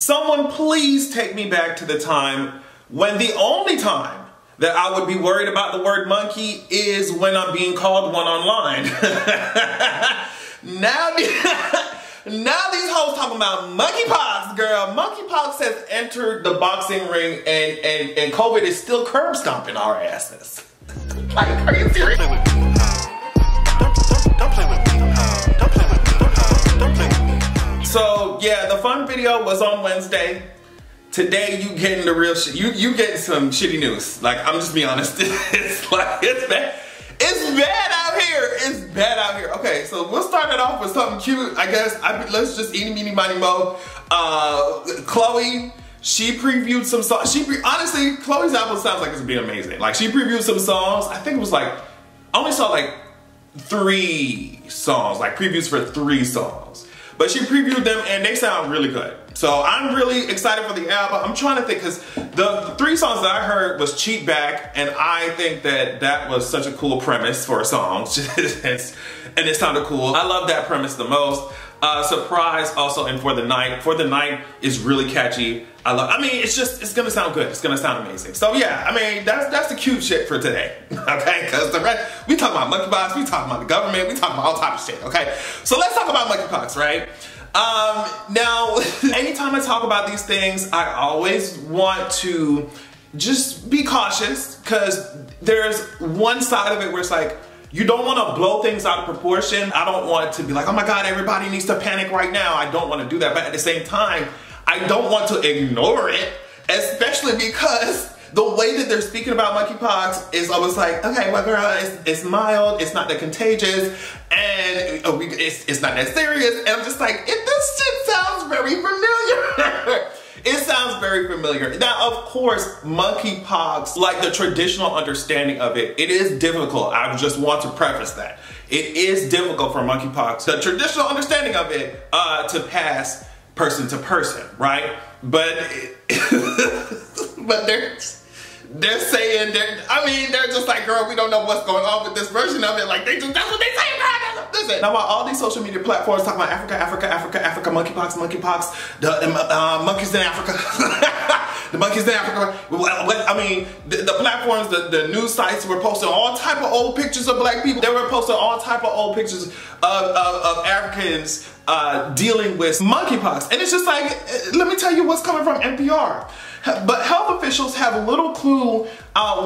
Someone please take me back to the time when the only time that I would be worried about the word monkey is when I'm being called one online. Now these hoes talking about monkeypox, girl. Monkeypox has entered the boxing ring and COVID is still curb stomping our asses. Like, are you serious? Don't play with me. Don't play with me. Don't play with me. So yeah, the fun video was on Wednesday. Today you getting the real shit. You getting some shitty news. Like, I'm just being honest. It's like, it's bad. It's bad out here. It's bad out here. Okay, so we'll start it off with something cute. I guess let's just eeny meeny miny mo. Chloe, she previewed some songs. Honestly, Chloe's album sounds like it's gonna be amazing. Like, she previewed some songs. I think it was like, I only saw like 3 songs, like previews for 3 songs. But she previewed them and they sound really good. So I'm really excited for the album. I'm trying to think, because the 3 songs that I heard was Cheat Back, and I think that was such a cool premise for a song. And it sounded cool. I love that premise the most. Surprise also, and For the Night. For the Night is really catchy. I mean, it's gonna sound good. It's gonna sound amazing. So yeah, I mean, that's the cute shit for today. Okay, because the rest, we talking about monkeypox, we talking about the government, we talking about all types of shit, okay? So let's talk about monkeypox, right? Now, anytime I talk about these things, I always want to just be cautious, because there's one side of it where it's like, you don't want to blow things out of proportion. I don't want to be like, oh my God, everybody needs to panic right now. I don't want to do that. But at the same time, I don't want to ignore it, especially because the way that they're speaking about monkeypox is always like, okay, well girl, it's mild, it's not that contagious, and it's not that serious. And I'm just like, this shit sounds very familiar. It sounds very familiar. Now, of course, monkeypox, like the traditional understanding of it, it is difficult. I just want to preface that. It is difficult for monkeypox, the traditional understanding of it, to pass person to person, right? But they're saying, they're just like, girl, we don't know what's going on with this version of it. Like, that's what they say, girl. Listen. Now, while all these social media platforms talking about Africa, monkeypox, the monkeys in Africa, the monkeys in Africa. The platforms, the news sites were posting all type of old pictures of black people. They were posting all type of old pictures of Africans dealing with monkeypox. And it's just like, let me tell you what's coming from NPR. But health officials have little clue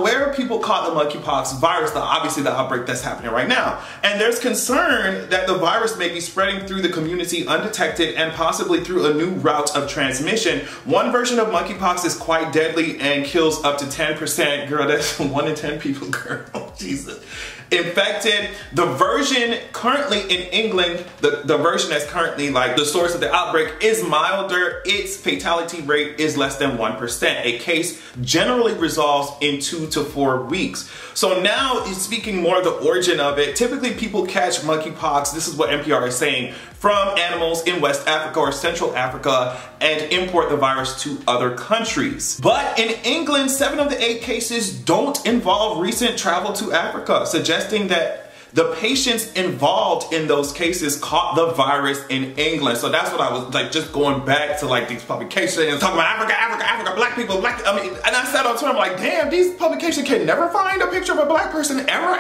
where people caught the monkeypox virus, obviously the outbreak that's happening right now. And there's concern that the virus may be spreading through the community undetected and possibly through a new route of transmission. One version of monkeypox is quite deadly and kills up to 10%. Girl, that's 1 in 10 people, girl. Oh, Jesus. Infected. The version currently in England, the version that's currently like the source of the outbreak is milder. Its fatality rate is less than 1%. A case generally resolves in 2 to 4 weeks. So now, speaking more of the origin of it, typically people catch monkeypox, this is what NPR is saying, from animals in West Africa or Central Africa and import the virus to other countries. But in England, 7 of the 8 cases don't involve recent travel to Africa, suggesting that the patients involved in those cases caught the virus in England. So that's what I was like, just going back to like these publications, talking about Africa, black people, and I said on Twitter, I'm like, damn, these publications can never find a picture of a black person ever.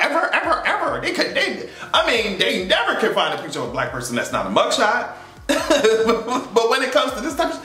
They never can find a picture of a black person that's not a mugshot. But when it comes to this type of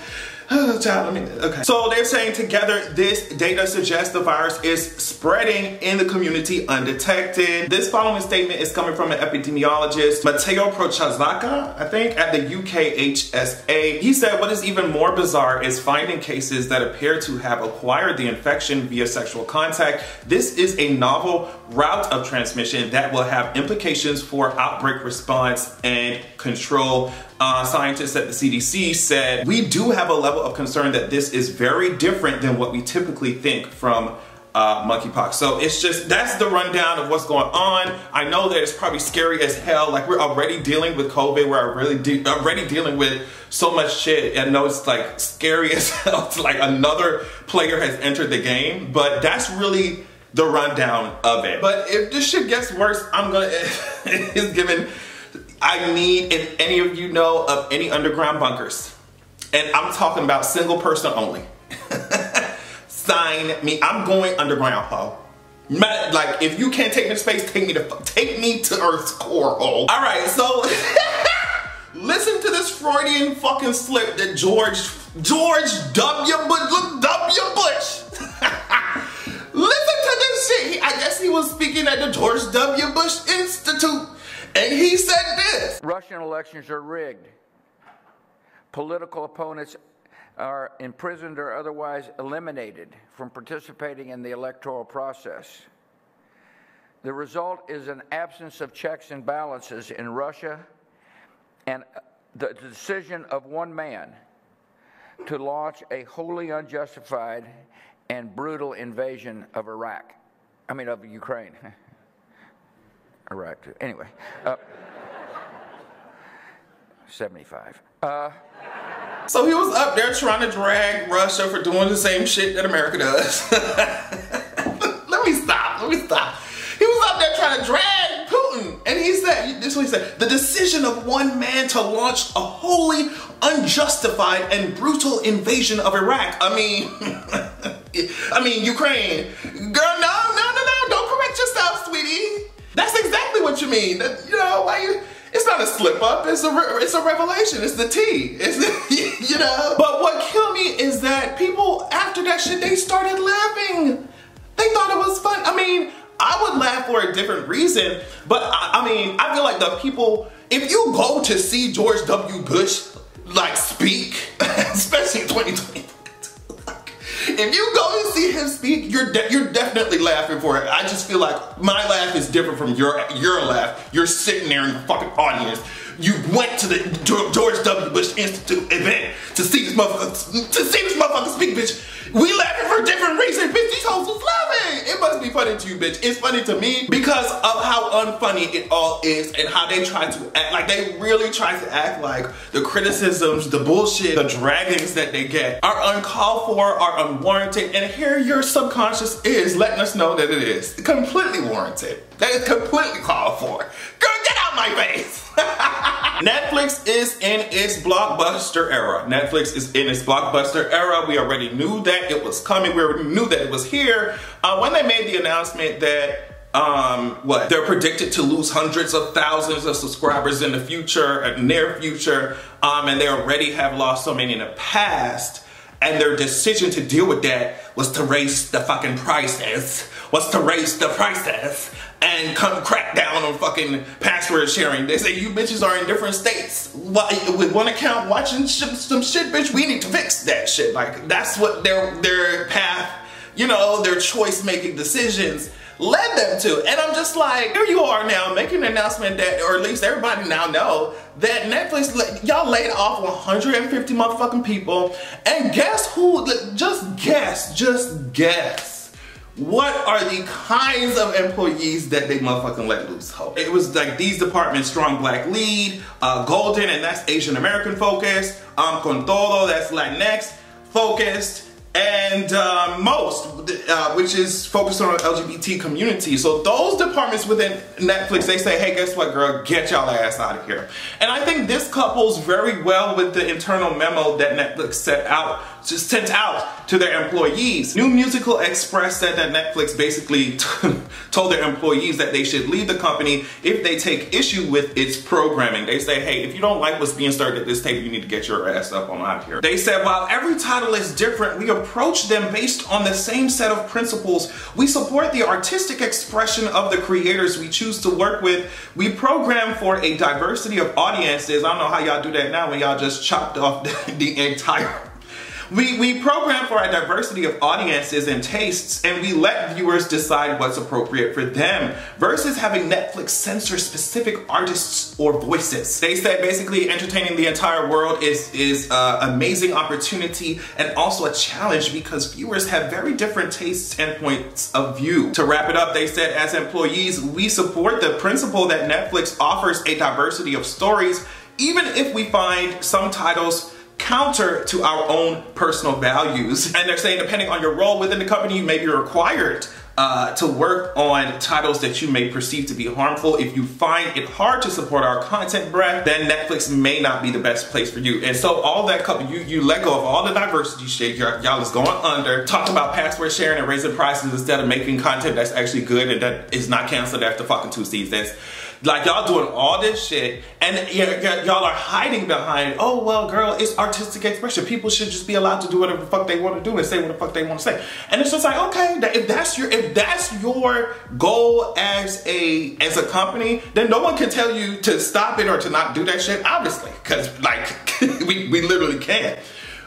okay. So they're saying together, this data suggests the virus is spreading in the community undetected. This following statement is coming from an epidemiologist, Matteo Prochaska, I think, at the UKHSA. He said, what is even more bizarre is finding cases that appear to have acquired the infection via sexual contact. This is a novel route of transmission that will have implications for outbreak response and control. Scientists at the CDC said, we do have a level of concern that this is very different than what we typically think from monkeypox. So it's just, that's the rundown of what's going on. I know that it's probably scary as hell. Like, we're already dealing with COVID. We're already dealing with so much shit. I know it's like scary as hell. It's like another player has entered the game, but that's really the rundown of it. But if this shit gets worse, I need, if any of you know of any underground bunkers, And I'm talking about single person only. Sign me. I'm going underground, ho. Like, if you can't take me to space, take me to Earth's core, ho. All right, so listen to this Freudian fucking slip that George W. Bush. Listen to this shit. I guess he was speaking at the George W. Bush Institute, and he said this. Russian elections are rigged. Political opponents are imprisoned or otherwise eliminated from participating in the electoral process. The result is an absence of checks and balances in Russia and the decision of one man to launch a wholly unjustified and brutal invasion of Iraq. I mean, of Ukraine. Iraq, too. Anyway. 75. So he was up there trying to drag Russia for doing the same shit that America does. Let me stop. He was up there trying to drag Putin. And he said, this is what he said, the decision of one man to launch a wholly unjustified and brutal invasion of Iraq. I mean, Ukraine. Girl, no, don't correct yourself, sweetie. That's exactly what you mean. You know, why you... It's not a slip up, it's a revelation, it's the tea, you know? But what killed me is that people, after that shit, they started laughing. They thought it was fun. I mean, I would laugh for a different reason, but I mean, I feel like the people, if you go to see George W. Bush, like, speak, especially in 2020, if you go and see him speak, you're definitely laughing for it. I just feel like my laugh is different from your laugh. You're sitting there in the fucking audience. You went to the George W. Bush Institute event to see this motherfucker speak, bitch. We laughing for different reasons, bitch. These hoes was laughing. It must be funny to you, bitch. It's funny to me because of how unfunny it all is and how they try to act. Like, they really try to act like the criticisms, the bullshit, the draggings that they get are uncalled for, are unwarranted. And here your subconscious is letting us know that it is completely warranted. That is completely called for. Girl, get out my face. Netflix is in its blockbuster era. Netflix is in its blockbuster era. We already knew that it was coming. We already knew that it was here. When they made the announcement that they're predicted to lose hundreds of thousands of subscribers in the future, near future, and they already have lost so many in the past, and their decision to deal with that was to raise the fucking prices, and come crack down on fucking password sharing. They say you bitches are in different states. With one account watching some shit, bitch, we need to fix that shit. Like, that's what their path, you know, their choice making decisions led them to. And I'm just like, here you are now making an announcement that, or at least everybody now know, that Netflix, y'all laid off 150 motherfucking people. And guess who, just guess. What are the kinds of employees that they motherfucking let loose? It was like these departments: Strong Black Lead, Golden, and that's Asian American focused, Con Todo, that's Latinx focused, and Most, which is focused on the LGBT community. So those departments within Netflix, they say, hey, guess what, girl, get y'all ass out of here. And I think this couples very well with the internal memo that Netflix sent out to their employees. New Musical Express said that Netflix basically told their employees that they should leave the company if they take issue with its programming. They say, hey, if you don't like what's being served at this table, you need to get your ass up on out of here. They said, while every title is different, we approach them based on the same set of principles. We support the artistic expression of the creators we choose to work with. We program for a diversity of audiences. I don't know how y'all do that now when y'all just chopped off the entire... We program for a diversity of audiences and tastes, and we let viewers decide what's appropriate for them versus having Netflix censor specific artists or voices. They said basically entertaining the entire world is an amazing opportunity and also a challenge because viewers have very different tastes and points of view. To wrap it up, they said, as employees, we support the principle that Netflix offers a diversity of stories, even if we find some titles counter to our own personal values. And they're saying, depending on your role within the company, you may be required to work on titles that you may perceive to be harmful. If you find it hard to support our content, bruh, then Netflix may not be the best place for you. And so all that you let go of all the diversity shit. Y'all is going under, talking about password sharing and raising prices instead of making content that's actually good and that is not canceled after fucking 2 seasons. Like, y'all doing all this shit, and y'all are hiding behind, oh, well, girl, it's artistic expression. People should just be allowed to do whatever the fuck they want to do and say what the fuck they want to say. And it's just like, okay, if that's your goal as a company, then no one can tell you to stop it or to not do that shit, obviously, because, like, we literally can't.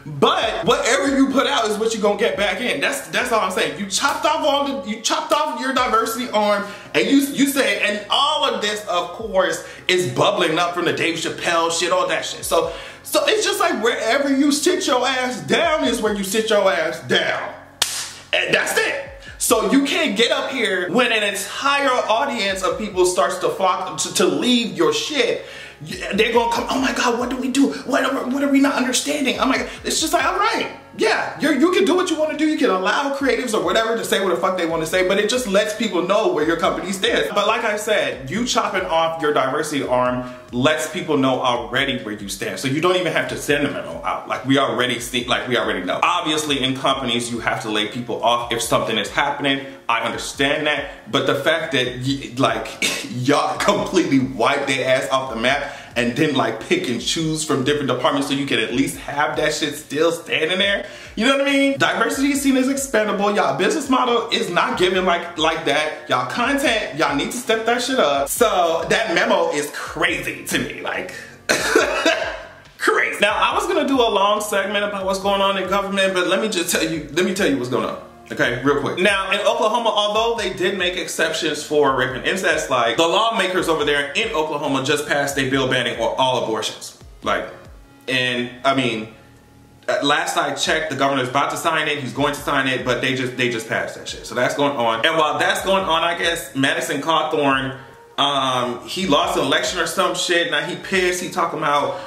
But whatever you put out is what you're gonna get back in. That's all I'm saying. You chopped off your diversity arm, and you say, and all of this, of course, is bubbling up from the Dave Chappelle shit, all that shit. So it's just like wherever you sit your ass down is where you sit your ass down. And that's it. So you can't get up here when an entire audience of people starts to flock to leave your shit. They're gonna come, oh my God, what do we do? What are we not understanding? I'm like, it's just like, all right, yeah, you can do what you want to do. You can allow creatives or whatever to say what the fuck they want to say, but it just lets people know where your company stands. But like I said, you chopping off your diversity arm lets people know already where you stand. So you don't even have to send a memo out. Like we already know. Obviously in companies, you have to lay people off if something is happening. I understand that, but the fact that y'all completely wiped their ass off the map and then like pick and choose from different departments so you can at least have that shit still standing there. You know what I mean? Diversity is seen as expendable. Y'all business model is not given like that. Y'all content, y'all need to step that shit up. So that memo is crazy to me, like crazy. Now I was gonna do a long segment about what's going on in government, but let me tell you what's going on. Okay, real quick. Now, in Oklahoma, although they did make exceptions for rape and incest, like, the lawmakers over there in Oklahoma just passed a bill banning all abortions. Like, and, I mean, last I checked, the governor's about to sign it, he's going to sign it, but they just passed that shit. So that's going on. And while that's going on, I guess Madison Cawthorn, he lost an election or some shit, now he pissed, he talking about,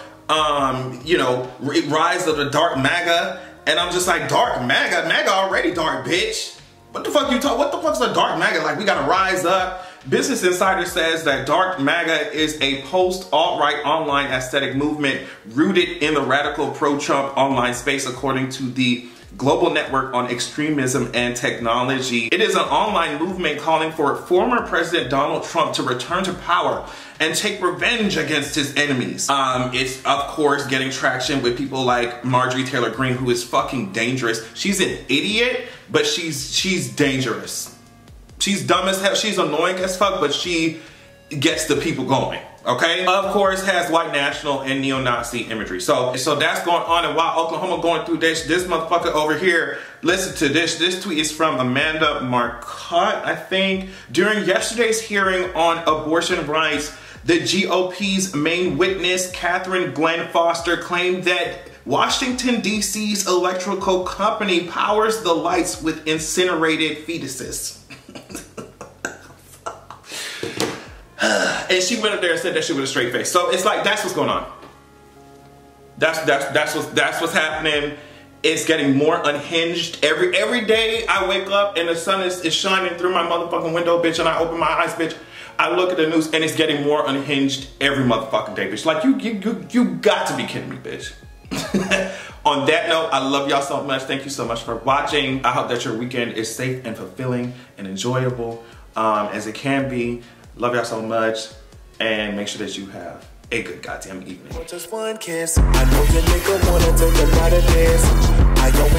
you know, rise of the dark MAGA. And I'm just like, dark MAGA? MAGA already dark, bitch. What the fuck you talk? What the fuck's a dark MAGA? Like, we gotta rise up. Business Insider says that dark MAGA is a post-alt-right online aesthetic movement rooted in the radical pro-Trump online space, according to the Global Network on Extremism and Technology. It is an online movement calling for former President Donald Trump to return to power and take revenge against his enemies. It's, of course, getting traction with people like Marjorie Taylor Greene, who is fucking dangerous. She's an idiot, but she's dangerous. She's dumb as hell. She's annoying as fuck, but she gets the people going. Okay, of course, has white national and neo-Nazi imagery. So that's going on. And while Oklahoma going through this motherfucker over here, listen to this. This tweet is from Amanda Marcotte, I think. During yesterday's hearing on abortion rights, the GOP's main witness, Catherine Glenn Foster, claimed that Washington, D.C.'s electrical company powers the lights with incinerated fetuses. And she went up there and said that shit with a straight face. So it's like, that's what's going on. That's what's happening. It's getting more unhinged. Every day I wake up and the sun is shining through my motherfucking window, bitch, and I open my eyes, bitch. I look at the news and it's getting more unhinged every motherfucking day, bitch. Like, you got to be kidding me, bitch. On that note, I love y'all so much. Thank you so much for watching. I hope that your weekend is safe and fulfilling and enjoyable as it can be. Love y'all so much, and make sure that you have a good goddamn evening. Just one kiss. I know your nigga wanna take a lot of this. I don't